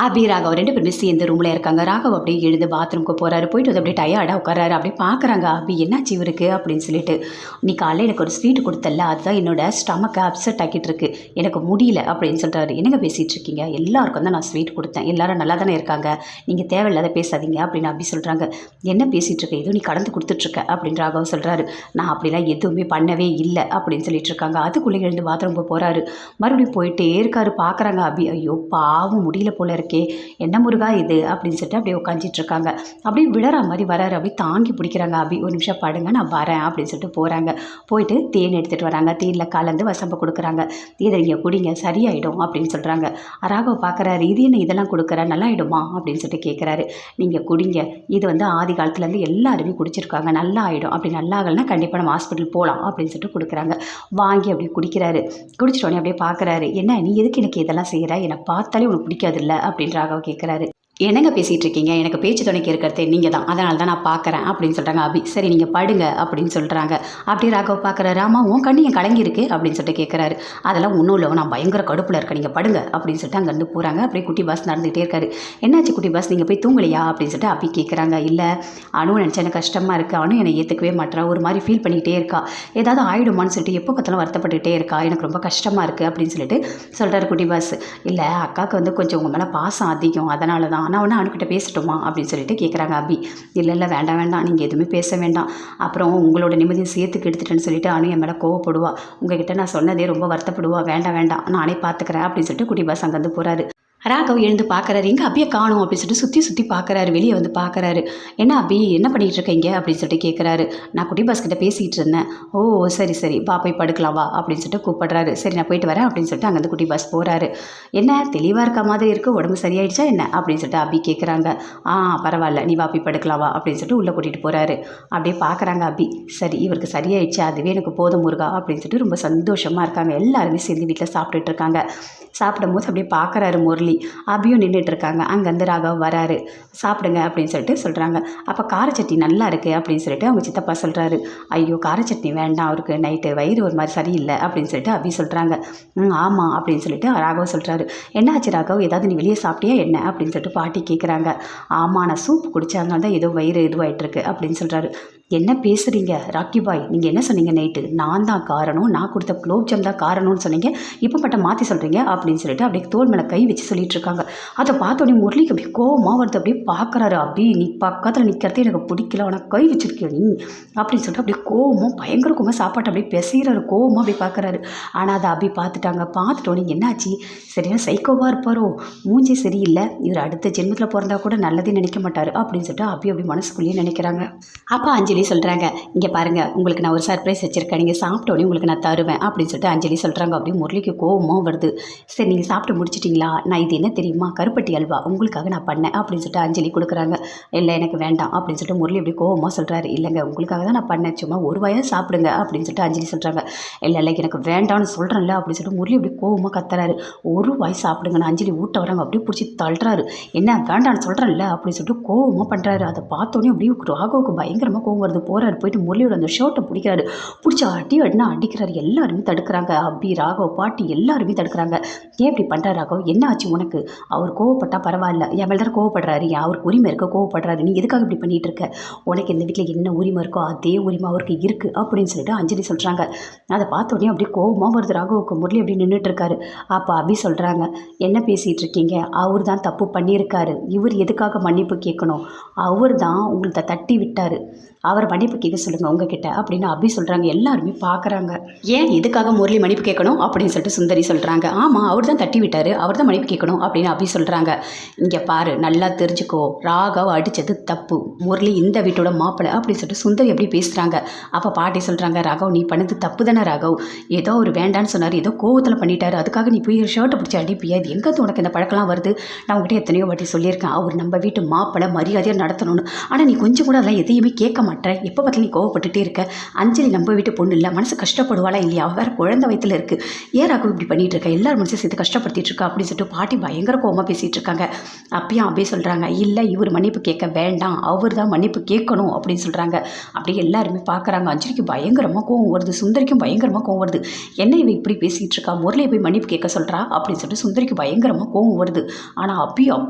அபி ராகவ் 2 பேருமே சேர்ந்து ரூமில் இருக்காங்க. ராகவ் அப்படியே எழுந்து பாத்ரூமுக்கு போகிறாரு. போயிட்டு வந்து அப்படியே டயர்டாக உட்காராரு. அப்படியே பார்க்குறாங்க அபி, என்னாச்சு இவருக்கு அப்படின்னு சொல்லிட்டு. நீ காலையில் எனக்கு ஒரு ஸ்வீட் கொடுத்தல, அதுதான் என்னோட ஸ்டமக்கை அப்செட் ஆக்கிட்டு இருக்கு, எனக்கு முடியல அப்படின்னு சொல்கிறாரு. என்னங்க பேசிகிட்டு இருக்கீங்க, எல்லாருக்கும் தான் நான் ஸ்வீட் கொடுத்தேன், எல்லாரும் நல்லா தானே இருக்காங்க, நீங்கள் தேவையில்லாத பேசாதீங்க அப்படின்னு அபி சொல்கிறாங்க. என்ன பேசிகிட்டு இருக்க, எதுவும் நீ கடந்து கொடுத்துட்ருக்க அப்படின்னு ராகவ் சொல்கிறாரு. நான் அப்படிலாம் எதுவுமே பண்ணவே இல்லை அப்படின்னு சொல்லிட்டு இருக்காங்க. அதுக்குள்ளே எழுந்து பாத்ரூமுக்கு போகிறாரு. மறுபடியும் போயிட்டே இருக்காரு. பார்க்குறாங்க அபி, ஐயோ பாவம் முடியல போல இருக்கே, என்ன முருகா இது அப்படின்னு சொல்லிட்டு அப்படியே உட்காந்துட்டு இருக்காங்க. அப்படியே விழற மாதிரி வராரு. அப்படியே தாங்கி பிடிக்கிறாங்க அபி. ஒரு நிமிஷம் படுங்க, நான் வரேன் அப்படின்னு சொல்லிட்டு போகிறாங்க. போயிட்டு தேன் எடுத்துகிட்டு வராங்க. தேனில் கலந்து வசம்பு கொடுக்குறாங்க. இதை நீங்கள் குடிங்க சரியாயிடும் அப்படின்னு சொல்கிறாங்க. ராகவ் பார்க்குறாரு, இது என்ன இதெல்லாம் கொடுக்குற, நல்லாயிடுமா அப்படின்னு சொல்லிட்டு கேட்குறாரு. நீங்கள் குடிங்க, இது வந்து ஆதி காலத்துலேருந்து எல்லாருமே குடிச்சிருக்காங்க, நல்லா ஆகிடும், அப்படி நல்லா ஆகலைன்னா கண்டிப்பாக நம்ம ஹாஸ்பிட்டல் போகலாம் அப்படின்னு சொல்லிட்டு கொடுக்குறாங்க. வாங்கி அப்படியே குடிக்கிறாரு. குடிச்சிட்டோன்னே அப்படியே பார்க்குறாரு, என்ன நீ எதுக்கு எனக்கு இதெல்லாம் செய்கிற, என்னை பார்த்தாலே உனக்கு பிடிக்காது இல்லை அப்படின்னு ராகவ் கேட்குறாரு. என்னங்க பேசிகிட்டு இருக்கீங்க, எனக்கு பேச்சு துணைக்கு இருக்கிறதே நீங்கள் தான், அதனால தான் நான் பார்க்குறேன் அப்படின்னு சொல்கிறாங்க அபி. சரி நீங்கள் படுங்க அப்படின்னு சொல்கிறாங்க. அப்படி ராகவ் பார்க்குறாரு. ஆமாம் உன் கண்ணு என் கலங்கிருக்கு அப்படின்னு சொல்லிட்டு கேட்குறாரு. அதெல்லாம் ஒன்றும் இல்லை, நான் பயங்கர கடுப்பில் இருக்கேன், நீங்கள் படுங்க அப்படின்னு சொல்லிட்டு அங்கேருந்து போகிறாங்க. அப்படியே குட்டி பாஸ் நடந்துகிட்டே இருக்காரு. என்னாச்சு குட்டி பாஸ், நீங்கள் போய் தூங்கலையா அப்படின்னு சொல்லிட்டு அபி கேட்குறாங்க. இல்லை அனு நினச்சா எனக்கு கஷ்டமாக இருக்குது, அனு என்னை ஏற்றுக்கவே மாட்டேறா, ஒரு மாதிரி ஃபீல் பண்ணிக்கிட்டே இருக்கா, ஏதாவது ஆகிடுமான்னு சொல்லிட்டு எப்போ பார்த்தாலும் வருத்தப்பட்டுகிட்டே இருக்கா, எனக்கு ரொம்ப கஷ்டமாக இருக்குது அப்படின்னு சொல்லிட்டு சொல்கிறாரு குட்டி பாஸ். இல்லை அக்காவுக்கு வந்து கொஞ்சம் உங்கள் மேலே பாசம் அதிகம், அதனால தான், நான் ஒன்று அனுக்கிட்ட பேசட்டுமா அப்படின்னு சொல்லிட்டு கேட்குறாங்க அபி. இல்லை வேண்டாம் வேண்டாம், நீங்கள் எதுவுமே பேச வேண்டாம், அப்புறம் உங்களோட நிம்மதியை சேர்த்துக்கு எடுத்துட்டேன்னு சொல்லிட்டு அனு என் மேலே கோவப்படுவா, உங்ககிட்ட நான் சொன்னதே ரொம்ப வருத்தப்படுவா, வேண்டாம் வேண்டாம் நானே பார்த்துக்கிறேன் அப்படின்னு சொல்லிட்டு குட்டி பாஸ் அங்கேருந்து போகிறாரு. ராகவ் எழுந்து பார்க்குறாரு. எங்கே அபியை காணும் அப்படின்னு சொல்லிட்டு சுற்றி பார்க்குறாரு. வெளியே வந்து பார்க்குறாரு. என்ன அபி என்ன பண்ணிகிட்டு இருக்கீங்க அப்படின்னு சொல்லிட்டு கேட்குறாரு. நான் குட்டி பாஸ் கிட்ட பேசிகிட்டு இருந்தேன். ஓ சரி வா போய் படுக்கலாம் வா அப்படின்னு சொல்லிட்டு கூப்பிடுறாரு. சரி நான் போயிட்டு வரேன் அப்படின்னு சொல்லிட்டு அங்கேருந்து குட்டி பாஸ் போகிறாரு. என்ன தெளிவாக இருக்க மாதிரி இருக்குது, உடம்பு சரியாயிடுச்சா என்ன அப்படின்னு சொல்லிட்டு அபி கேட்குறாங்க. பரவாயில்ல நீ வா போய் படுக்கலாம் வா அப்படின்னு சொல்லிட்டு உள்ளே கூட்டிகிட்டு போகிறாரு. அப்படியே பார்க்குறாங்க அபி. சரி இவருக்கு சரியாயிடுச்சு, அதுவே எனக்கு போதும் முருகா அப்படின்னு சொல்லிட்டு ரொம்ப சந்தோஷமாக இருக்காங்க. எல்லாருமே சேர்ந்து வீட்டில் சாப்பிட்டுட்டு இருக்காங்க. சாப்பிடும்போது அப்படியே பார்க்குறாரு முரளி. அபியும் நின்றுட்டு இருக்காங்க. அங்கேருந்து ராகவ் வராரு. சாப்பிடுங்க அப்படின்னு சொல்லிட்டு சொல்கிறாங்க. அப்போ காரச்சட்னி நல்லா இருக்குது அப்படின்னு சொல்லிட்டு அவங்க சித்தப்பா சொல்கிறாரு. ஐயோ காரச்சட்னி வேண்டாம், அவருக்கு நைட்டு வயிறு ஒரு மாதிரி சரியில்லை அப்படின்னு சொல்லிட்டு அபி சொல்கிறாங்க. ஆமாம் அப்படின்னு சொல்லிட்டு ராகவ் சொல்கிறாரு. என்னாச்சு ராகவ், ஏதாவது நீ வெளியே சாப்பிட்டியா என்ன அப்படின்னு சொல்லிட்டு பாட்டி கேட்குறாங்க. ஆமாம் நான் சூப் குடித்ததுனால தான் ஏதோ வயிறு இதுவாகிட்டுருக்கு அப்படின்னு சொல்கிறாரு. என்ன பேசுகிறீங்க ராக்கி பாய், நீங்கள் என்ன சொன்னீங்க நைட்டு, நான் தான் காரணம், நான் கொடுத்த குலோப்ஜாம் தான் காரணம்னு சொன்னீங்க, இப்போ மட்டும் மாற்றி சொல்கிறீங்க அப்படின்னு சொல்லிட்டு அப்படியே தோல் மேலே கை வச்சு சொல்லிட்டு இருக்காங்க. அதை பார்த்தோன்னே முரளிக்கு அப்படியே கோவமாக வருது. அப்படியே பார்க்குறாரு. அபி நீ பக்கத்தில் நிற்கிறது எனக்கு பிடிக்கல, ஆனால் கை வச்சிருக்கிய நீ அப்படின்னு சொல்லிட்டு அப்படியே கோவமாக பயங்கர கோவமாக சாப்பாட்டை அப்படியே பெசைகிறாரு. கோவமாக அப்படியே பார்க்குறாரு. ஆனால் அதை அபி பார்த்துட்டாங்க. பார்த்துட்டோன்னே என்னாச்சு, சரியா சைக்கோவாக இருப்பாரோ, மூஞ்சி சரியில்லை, இவர் அடுத்த ஜென்மத்தில் பிறந்தா கூட நல்லதே நினைக்க மாட்டார் அப்படின்னு சொல்லிட்டு அபி அப்படி மனசுக்குள்ளேயே நினைக்கிறாங்க. அப்போ அஞ்சலி சொல்கிறாங்க, இங்கே பாருங்கள் உங்களுக்கு நான் ஒரு சர்ப்ரைஸ் வச்சுருக்கேன், நீங்கள் சாப்பிட்டோன்னே உங்களுக்கு நான் தருவேன் அப்படின்னு சொல்லிட்டு அஞ்சலி சொல்கிறாங்க. அப்படியே முரளிக்கு கோவமாக வருது. சரி நீங்கள் சாப்பிட்டு முடிச்சிட்டிங்களா, நான் இது என்ன தெரியுமா கருப்பட்டி அல்வா உங்களுக்காக நான் பண்ணேன் அப்படின்னு சொல்லிட்டு அஞ்சலி கொடுக்குறாங்க. இல்லை எனக்கு வேண்டாம் அப்படின்னு சொல்லிட்டு முரளி அப்படி கோவமாக சொல்கிறாரு. இல்லைங்க உங்களுக்காக தான் நான் பண்ணேன், சும்மா ஒரு வாயாக சாப்பிடுங்க அப்படின்னு சொல்லிட்டு அஞ்சலி சொல்கிறாங்க. இல்லை எனக்கு வேண்டாம்னு சொல்கிறேன்ல அப்படின்னு சொல்லிட்டு முரளி அப்படி கோவமாக கத்துறாரு. ஒரு வாய் சாப்பிடுங்கன்னு அஞ்சலி ஊட்ட வராங்க. அப்படியே பிடிச்சி தள்ளுறாரு. என்ன வேண்டாம்னு சொல்கிறேன்ல அப்படின்னு சொல்லிட்டு கோவமாக பண்ணுறாரு. அதை பார்த்தோன்னே அப்படியே ராகவுக்கு பயங்கரமாக கோவம் வருது. போகிறாரு. போயிட்டு முரளியோட அந்த ஷர்ட்டை பிடிக்கிறாரு. பிடிச்சி அடினா அடிக்கிறாரு. எல்லாருமே தடுக்கிறாங்க. அபி ராகவ் பாட்டி எல்லாருமே தடுக்கிறாங்க. ஏன் இப்படி பண்ணுறாரு ராகவ், என்ன ஆச்சு உனக்கு, அவர் கோவப்பட்டா பரவாயில்ல, என் மேலே தான் கோவப்படுறாரு, அவருக்கு உரிமை இருக்க கோவப்படுறாரு, நீ எதுக்காக இப்படி பண்ணிகிட்டு இருக்க, உனக்கு இந்த வீட்டில் என்ன உரிமை இருக்கோ அதே உரிமை அவருக்கு இருக்குது அப்படின்னு சொல்லிட்டு அஞ்சலி சொல்கிறாங்க. அதை பார்த்தோன்னே அப்படியே கோவமாக வருது ராகவுக்கு. முரளி அப்படி நின்றுட்டு இருக்காரு. அப்போ அபி சொல்கிறாங்க, என்ன பேசிகிட்டு இருக்கீங்க, அவர் தான் தப்பு பண்ணியிருக்காரு, இவர் எதுக்காக மன்னிப்பு கேட்கணும், அவர் தான் உங்களை தட்டி விட்டார், அவர் மன்னிப்பு கேட்க சொல்லுங்கள் உங்ககிட்ட அப்படின்னு அபி சொல்கிறாங்க. எல்லாருமே பார்க்குறாங்க. ஏன் எதுக்காக முரளி மன்னிப்பு கேட்கணும் அப்படின்னு சொல்லிட்டு சுந்தரி சொல்கிறாங்க. ஆமாம் அவர் தான் தட்டி விட்டார், அவர் தான் மன்னிப்பு கேட்கணும் அப்படின்னு அபி சொல்கிறாங்க. இங்கே பாரு நல்லா தெரிஞ்சுக்கோ, ராகவ் அடித்தது தப்பு, முரளி இந்த வீட்டோட மாப்பிள்ளை அப்படின்னு சொல்லிட்டு சுந்தரி எப்படி பேசுகிறாங்க. அப்போ பாட்டி சொல்கிறாங்க, ராகவ் நீ பண்ணது தப்பு தானே ராகவ், ஏதோ ஒரு வேண்டான்னு சொன்னார், ஏதோ கோவத்தில் பண்ணிட்டாரு, அதுக்காக நீ போய் ஷர்ட்டை பிடிச்சி அடிப்பியா, இது எங்கே உனக்கு இந்த பழக்கம்லாம் வருது, நான் உங்கள்கிட்ட எத்தனையோ வாட்டி சொல்லியிருக்கேன் அவர் நம்ம வீட்டு மாப்பிள்ளை மரியாதையாக நடத்தணும்னு, ஆனால் நீ கொஞ்சம் கூட அதெல்லாம் எதையுமே கேட்க மாட்டேற, எப்போ பார்த்தாலும் நீ கோவப்பட்டுட்டே இருக்க. அஞ்சலி நம்ம வீட்டு பொண்ணு இல்லை, மனசு கஷ்டப்படுவாளா இல்லையா, அவள் வேறு குழந்தை வயித்துல இருக்குது. ஏன் ராகு இப்படி பண்ணிகிட்டு இருக்கா, எல்லாரும் மனசை சேர்த்து கஷ்டப்படுத்திட்டு இருக்கா அப்படின்னு சொல்லிட்டு பாட்டி பயங்கர கோவமாக பேசிகிட்டு இருக்காங்க. அப்பயும் அப்படியே சொல்கிறாங்க, இல்லை இவர் மன்னிப்பு கேட்க வேண்டாம், அவர் தான் மன்னிப்பு கேட்கணும் அப்படின்னு சொல்கிறாங்க. அப்படியே எல்லாருமே பார்க்குறாங்க. அஞ்சலிக்கு பயங்கரமாக கோவம் வருது, சுந்தரிக்கும் பயங்கரமாக கோவம் வருது. என்ன இவ இப்படி பேசிகிட்டு இருக்கா, முரளியை போய் மன்னிப்பு கேட்க சொல்கிறா அப்படின்னு சொல்லிட்டு சுந்தரிக்கு பயங்கரமாக கோவம் வருது. ஆனால் அப்பயும்